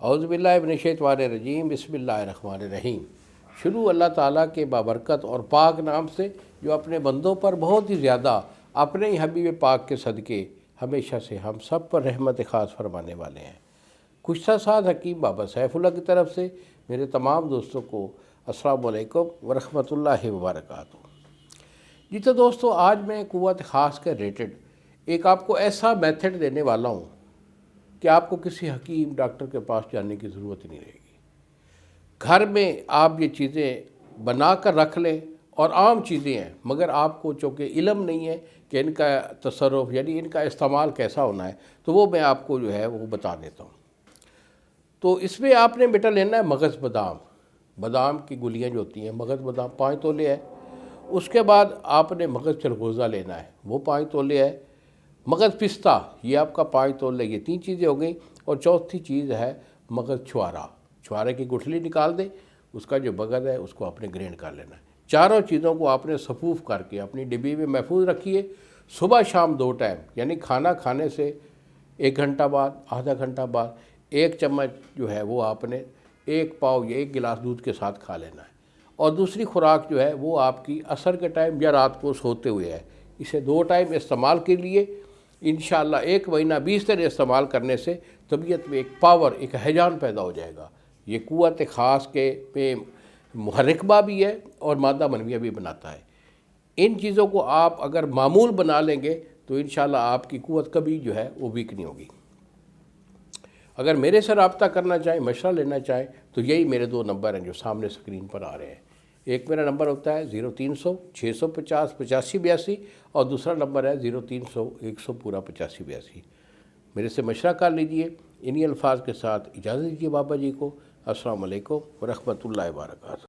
اعوذ باللہ من الشیطان الرجیم، بسم اللہ الرحمن الرحیم۔ شروع اللہ تعالیٰ کے بابرکت اور پاک نام سے جو اپنے بندوں پر بہت ہی زیادہ اپنے ہی حبیب پاک کے صدقے ہمیشہ سے ہم سب پر رحمت خاص فرمانے والے ہیں۔ کشتہ ساز حکیم بابا سیف اللہ کی طرف سے میرے تمام دوستوں کو السلام علیکم ورحمۃ اللہ وبرکاتہ۔ جی تو دوستو، آج میں قوت خاص کے ریلیٹڈ ایک آپ کو ایسا میتھڈ دینے والا ہوں کہ آپ کو کسی حکیم ڈاکٹر کے پاس جانے کی ضرورت نہیں رہے گی۔ گھر میں آپ یہ چیزیں بنا کر رکھ لیں، اور عام چیزیں ہیں، مگر آپ کو چونکہ علم نہیں ہے کہ ان کا تصرف یعنی ان کا استعمال کیسا ہونا ہے، تو وہ میں آپ کو جو ہے وہ بتا دیتا ہوں۔ تو اس میں آپ نے بیٹا لینا ہے مغز بادام۔ بادام کی گلیاں جو ہوتی ہیں، مغز بادام 5 تولے ہے۔ اس کے بعد آپ نے مغز چلغوزہ لینا ہے، وہ 5 تولے ہے۔ مغز پستہ یہ آپ کا 5 تولے، یہ 3 چیزیں ہو گئیں۔ اور چوتھی چیز ہے مغز چھوارا۔ چھوارے کی گٹھلی نکال دیں، اس کا جو مغز ہے اس کو آپ نے گرینڈ کر لینا ہے۔ چاروں چیزوں کو آپ نے صفوف کر کے اپنی ڈبی میں محفوظ رکھیے۔ صبح شام 2 ٹائم، یعنی کھانا کھانے سے 1 گھنٹہ بعد، آدھا گھنٹہ بعد 1 چمچ جو ہے وہ آپ نے 1 پاؤ یا 1 گلاس دودھ کے ساتھ کھا لینا ہے۔ اور دوسری خوراک جو ہے وہ آپ کی عصر کے ٹائم یا رات کو سوتے ہوئے ہے۔ اسے 2 ٹائم استعمال کے لیے انشاءاللہ 1 مہینہ 20 دن استعمال کرنے سے طبیعت میں ایک پاور، ایک ہیجان پیدا ہو جائے گا۔ یہ قوت خاص کے پہ محرکبہ بھی ہے اور مادہ منویہ بھی بناتا ہے۔ ان چیزوں کو آپ اگر معمول بنا لیں گے تو انشاءاللہ آپ کی قوت کبھی جو ہے وہ ویک نہیں ہوگی۔ اگر میرے سے رابطہ کرنا چاہیں، مشورہ لینا چاہیں، تو یہی میرے 2 نمبر ہیں جو سامنے سکرین پر آ رہے ہیں۔ ایک میرا نمبر ہوتا ہے 0300 650 8582 اور دوسرا نمبر ہے 0300 100 پورا 8582۔ میرے سے مشورہ کر لیجئے۔ انہی الفاظ کے ساتھ اجازت دیجیے بابا جی کو۔ السلام علیکم ورحمۃ اللہ وبرکاتہ۔